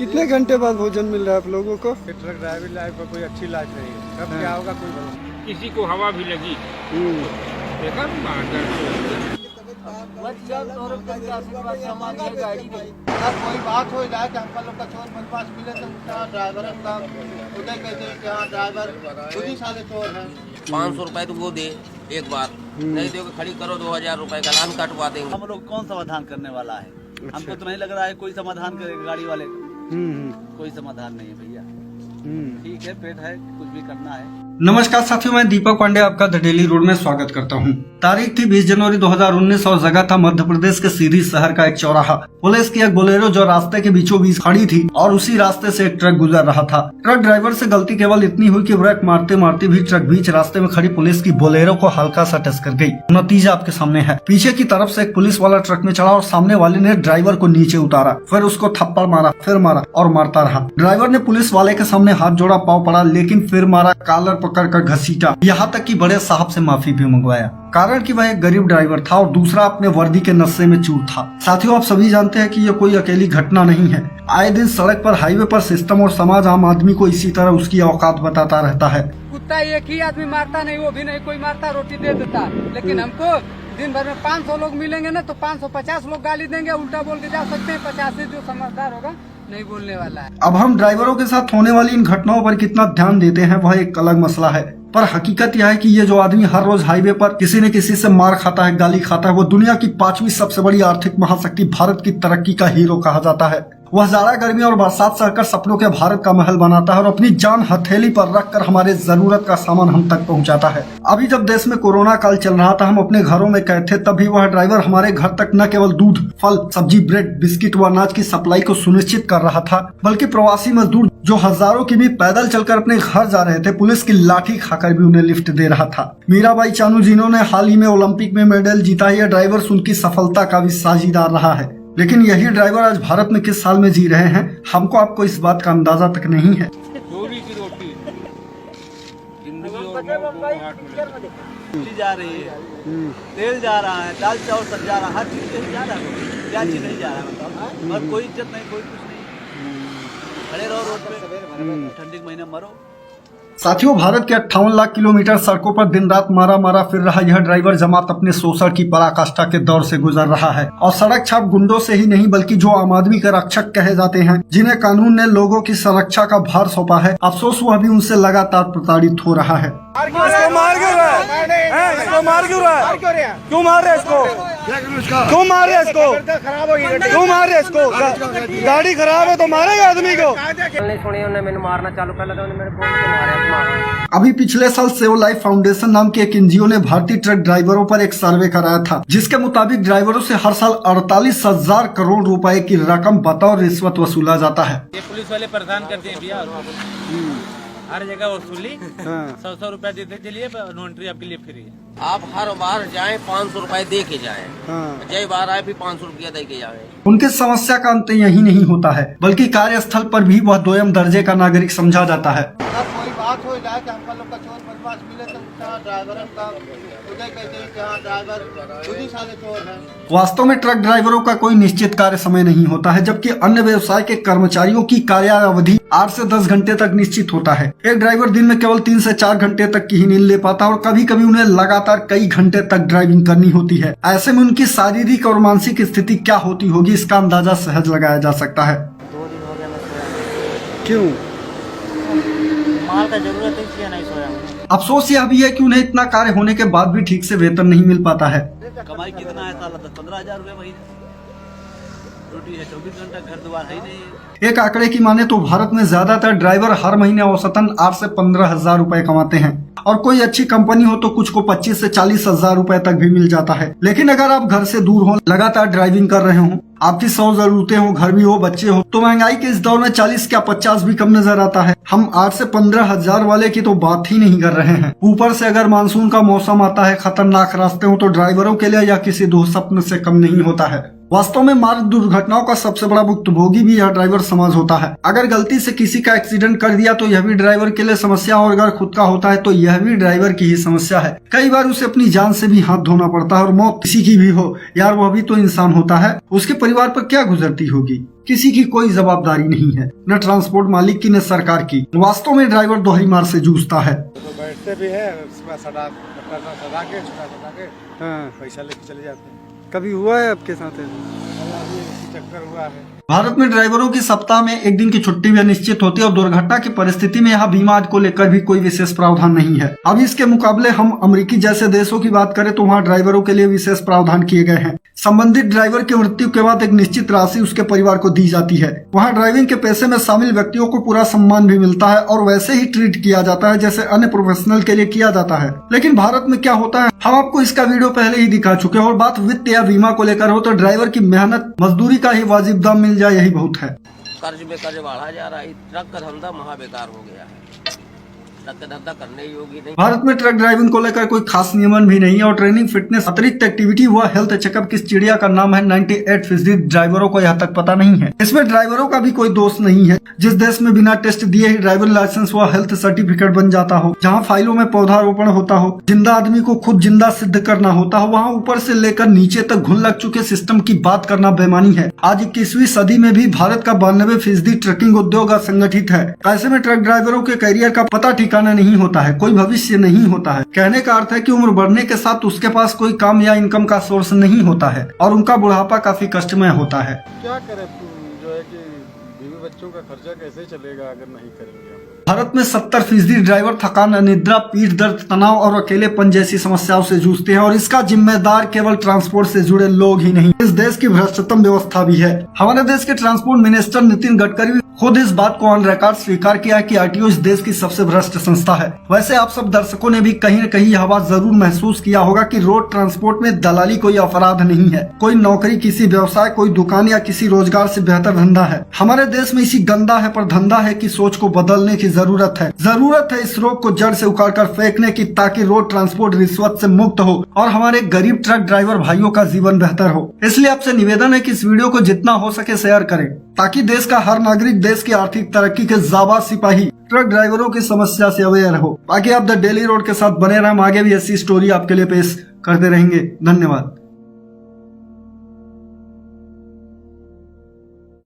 कितने घंटे बाद भोजन मिल रहा है आप लोगों को? ट्रक ड्राइविंग लाइफ में कोई अच्छी लाइफ नहीं है। कब क्या होगा कोई पता नहीं। किसी को हवा भी लगी देखा कोई बात हो जाए कि अंकल लोग का चोर बदमाश मिले तो ड्राइवर उदय कहते हैं कि हाँ ड्राइवर खुद ही साले चोर है। 500 रुपए तो वो दे एक बार, नहीं दोगे खड़ी करो 2000 रुपए का लान कटवा देंगे। हम लोग कौन समाधान करने वाला है? हमको तो नहीं लग रहा है कोई समाधान करेगा गाड़ी वाले का। कोई समाधान नहीं है भैया। ठीक है, पेट है, कुछ भी करना है। नमस्कार साथियों, मैं दीपक पांडे आपका द डेली रोड में स्वागत करता हूं। तारीख थी 20 जनवरी 2019 और जगह था मध्य प्रदेश के सीधी शहर का एक चौराहा। पुलिस की एक बोलेरो जो रास्ते के बीचों बीच खड़ी थी और उसी रास्ते से एक ट्रक गुजर रहा था। ट्रक ड्राइवर से गलती केवल इतनी हुई कि ब्रेक मारते मारते भी ट्रक बीच रास्ते में खड़ी पुलिस की बोलेरो को हल्का सा टक्कर गई। नतीजा आपके सामने है। पीछे की तरफ से एक पुलिस वाला ट्रक में चढ़ा और सामने वाले ने ड्राइवर को नीचे उतारा, फिर उसको थप्पड़ मारा, फिर मारा और मारता रहा। ड्राइवर ने पुलिस वाले के सामने हाथ जोड़ा, पाँव पड़ा, लेकिन फिर मारा, कॉलर पकड़ कर घसीटा, यहाँ तक कि बड़े साहब से माफी भी मंगवाया। कारण कि वह एक गरीब ड्राइवर था और दूसरा अपने वर्दी के नशे में चूर था। साथियों, आप सभी जानते हैं कि ये कोई अकेली घटना नहीं है। आए दिन सड़क पर, हाईवे पर सिस्टम और समाज आम आदमी को इसी तरह उसकी औकात बताता रहता है। कुत्ता एक ही आदमी मारता नहीं, वो भी नहीं कोई मारता, रोटी दे देता। लेकिन हमको दिन भर में 500 लोग मिलेंगे ना तो 550 लोग गाली देंगे, उल्टा बोल के जा सकते हैं। 50 जो समझदार होगा नहीं बोलने वाला है। अब हम ड्राइवरों के साथ होने वाली इन घटनाओं पर कितना ध्यान देते हैं वह एक अलग मसला है, पर हकीकत यह है कि ये जो आदमी हर रोज हाईवे पर किसी न किसी से मार खाता है, गाली खाता है, वो दुनिया की 5वीं सबसे बड़ी आर्थिक महाशक्ति भारत की तरक्की का हीरो कहा जाता है। वह जाड़ा गर्मी और बरसात सहकर सपनों के भारत का महल बनाता है और अपनी जान हथेली पर रखकर हमारे जरूरत का सामान हम तक पहुंचाता है। अभी जब देश में कोरोना काल चल रहा था, हम अपने घरों में कैद थे, तभी वह ड्राइवर हमारे घर तक न केवल दूध, फल, सब्जी, ब्रेड, बिस्किट व अनाज की सप्लाई को सुनिश्चित कर रहा था, बल्कि प्रवासी मजदूर जो हजारों की भी पैदल चलकर अपने घर जा रहे थे, पुलिस की लाठी खाकर भी उन्हें लिफ्ट दे रहा था। मीराबाई चानू जिन्होंने हाल ही में ओलंपिक में मेडल जीता, यह ड्राइवर उनकी सफलता का भी साझीदार रहा है। लेकिन यही ड्राइवर आज भारत में किस साल में जी रहे हैं, हमको आपको इस बात का अंदाजा तक नहीं है। चोरी की रोटी जा रही है, तेल जा रहा है, दाल चावल सब जा रहा है, हर चीज कहीं जा रहा है। क्या चीज नहीं जा रहा है मतलब? और कोई इज्जत नहीं, कोई कुछ नहीं। खड़े रहो रोड पे, ठंडी के महीने मरो। साथियों, भारत के 58 लाख किलोमीटर सड़कों पर दिन रात मारा फिर रहा यह ड्राइवर जमात अपने शोषण की पराकाष्ठा के दौर से गुजर रहा है और सड़क छाप गुंडों से ही नहीं बल्कि जो आम आदमी के रक्षक कहे जाते हैं, जिन्हें कानून ने लोगों की सुरक्षा का भार सौंपा है, अफसोस वह भी उनसे लगातार प्रताड़ित हो रहा है। इसको मार क्यों रहा है? इसको मार क्यों रहा है? क्यों मार रहे इसको? क्यों मार रहे इसको? क्यों मार रहे इसको? गाड़ी खराब है तो मारेगा आदमी को? नहीं सुनी उन्हें, मैंने मारना चालू कर लगा, मेरे बोल के मारा। अभी पिछले साल सेव लाइफ फाउंडेशन नाम के एक एनजीओ ने भारतीय ट्रक ड्राइवरों पर एक सर्वे कराया था, जिसके मुताबिक ड्राइवरों से हर साल 48,000 करोड़ रुपए की रकम बतौर रिश्वत वसूला जाता है। ये पुलिस वाले परेशान करते हैं भैया, हर जगह वसूली। 100 रुपया देते चलिए, नो एंट्री आपके लिए फ्री है। आप हर बार जाएं 500 रुपए दे के जाएं, जय बार आए फिर 500 रुपया दे के जाएं। उनकी समस्या का अंत यही नहीं होता है, बल्कि कार्यस्थल पर भी वह दोयम दर्जे का नागरिक समझा जाता है। कोई बात हो जाए कि अंकल लोग का चोर बदमाश मिले तो ड्राइवर उदय कहते हैं कि हाँ ड्राइवर खुद ही साले चोर है। वास्तव में ट्रक ड्राइवरों का कोई निश्चित कार्य समय नहीं होता है, जबकि अन्य व्यवसाय के कर्मचारियों की कार्यावधि 8 से 10 घंटे तक निश्चित होता है। एक ड्राइवर दिन में केवल 3 से 4 घंटे तक की ही नींद ले पाता और कभी कभी उन्हें लगातार कई घंटे तक ड्राइविंग करनी होती है। ऐसे में उनकी शारीरिक और मानसिक स्थिति क्या होती होगी, इसका अंदाजा सहज लगाया जा सकता है। 2 दिन हो गया मैं सोया। क्यों? माल का जरूरत है इसलिए नहीं सोया। अफसोस यह भी है कि उन्हें इतना कार्य होने के बाद भी ठीक से वेतन नहीं मिल पाता है। कमाई कितना है साल? 10-15 हजार रुपए महीने। रोटी है, 24 घंटा घर द्वार है ही नहीं। एक आंकड़े की माने तो भारत में ज्यादातर ड्राइवर हर महीने औसतन 8 से 15 हजार रुपए कमाते हैं और कोई अच्छी कंपनी हो तो कुछ को 25 से 40 हजार रुपए तक भी मिल जाता है। लेकिन अगर आप घर से दूर हो, लगातार ड्राइविंग कर रहे हो, आपकी 100 जरूरतें हो, घर भी हो, बच्चे हो, तो महंगाई के इस दौर में 40 क्या 50 भी कम नजर आता है। हम 8 से 15 हजार वाले की तो बात ही नहीं कर रहे हैं। ऊपर से अगर मानसून का मौसम आता है, खतरनाक रास्ते हो, तो ड्राइवरों के लिए यह किसी दुःस्वप्न से कम नहीं होता है। वास्तव में मार्ग दुर्घटनाओं का सबसे बड़ा भुक्तभोगी भी यह ड्राइवर समाज होता है। अगर गलती से किसी का एक्सीडेंट कर दिया तो यह भी ड्राइवर के लिए समस्या, और अगर खुद का होता है तो यह भी ड्राइवर की ही समस्या है। कई बार उसे अपनी जान से भी हाथ धोना पड़ता है और मौत किसी की भी हो, यार वह भी तो इंसान होता है, उसके परिवार पर क्या गुजरती होगी। किसी की कोई जवाबदारी नहीं है, न ट्रांसपोर्ट मालिक की न सरकार की। वास्तव में ड्राइवर दोहरी मार से जूझता है। तो बैठते भी है, उसमें सदा के पैसा लेके चले जाते हैं। कभी हुआ है आपके साथ? चक्कर हुआ है। भारत में ड्राइवरों की सप्ताह में एक दिन की छुट्टी भी निश्चित होती है और दुर्घटना की परिस्थिति में यहाँ बीमा को लेकर भी कोई विशेष प्रावधान नहीं है। अब इसके मुकाबले हम अमेरिकी जैसे देशों की बात करें तो वहाँ ड्राइवरों के लिए विशेष प्रावधान किए गए हैं। संबंधित ड्राइवर की मृत्यु के बाद एक निश्चित राशि उसके परिवार को दी जाती है। वहाँ ड्राइविंग के पेशे में शामिल व्यक्तियों को पूरा सम्मान भी मिलता है और वैसे ही ट्रीट किया जाता है जैसे अन्य प्रोफेशनल के लिए किया जाता है। लेकिन भारत में क्या होता है, हम आपको इसका वीडियो पहले ही दिखा चुके हैं। और बात वित्त या बीमा को लेकर हो तो ड्राइवर की मेहनत मजदूरी का ही वाजिब दाम मिल जाए, यही बहुत है। कर्ज में कर्ज बढ़ा जा रहा है, ट्रक का धंधा महा बेकार हो गया है, ट्रक का धंधा करने योग्य नहीं। भारत में ट्रक ड्राइविंग को लेकर कोई खास नियमन भी नहीं है और ट्रेनिंग, फिटनेस, अतिरिक्त एक्टिविटी व हेल्थ चेकअप किस चिड़िया का नाम है 98% ड्राइवरों को यहाँ तक पता नहीं है। इसमें ड्राइवरों का भी कोई दोष नहीं है। जिस देश में बिना टेस्ट दिए ही ड्राइवर लाइसेंस व हेल्थ सर्टिफिकेट बन जाता हो, जहाँ फाइलों में पौधारोपण होता हो, जिंदा आदमी को खुद जिंदा सिद्ध करना होता हो, वहाँ ऊपर से लेकर नीचे तक घुन लग चुके सिस्टम की बात करना बेमानी है। आज 21वीं सदी में भी भारत का 92% ट्रकिंग उद्योग असंगठित है। ऐसे में ट्रक ड्राइवरों के करियर का पता ठिकाना नहीं होता है, कोई भविष्य नहीं होता है। कहने का अर्थ है कि उम्र बढ़ने के साथ उसके पास कोई काम या इनकम का सोर्स नहीं होता है और उनका बुढ़ापा काफी कष्टमय होता है। क्या करे जो है कि बीवी बच्चों का खर्चा कैसे चलेगा अगर नहीं करेंगे। भारत में 70% ड्राइवर थकान, अनिद्रा, पीठ दर्द, तनाव और अकेलेपन जैसी समस्याओं से जूझते हैं और इसका जिम्मेदार केवल ट्रांसपोर्ट से जुड़े लोग ही नहीं, इस देश की भ्रष्टतम व्यवस्था भी है। हमारे देश के ट्रांसपोर्ट मिनिस्टर नितिन गडकरी खुद इस बात को ऑन रिकॉर्ड स्वीकार किया है कि आरटीओ इस देश की सबसे भ्रष्ट संस्था है। वैसे आप सब दर्शकों ने भी कहीं न कहीं यह बात जरूर महसूस किया होगा कि रोड ट्रांसपोर्ट में दलाली कोई अपराध नहीं है, कोई नौकरी, किसी व्यवसाय, कोई दुकान या किसी रोजगार से बेहतर धंधा है। हमारे देश में इसी गंदा है पर धंधा है की सोच को बदलने की जरूरत है इस रोग को जड़ से उखाड़ कर फेंकने की, ताकि रोड ट्रांसपोर्ट रिश्वत से मुक्त हो और हमारे गरीब ट्रक ड्राइवर भाइयों का जीवन बेहतर हो। इसलिए आपसे निवेदन है कि इस वीडियो को जितना हो सके शेयर करें, ताकि देश का हर नागरिक देश की आर्थिक तरक्की के जाबाज सिपाही ट्रक ड्राइवरों की समस्या से अवेयर हो। बाकी आप द डेली रोड के साथ बने रहें, हम आगे भी ऐसी स्टोरी आपके लिए पेश करते रहेंगे। धन्यवाद।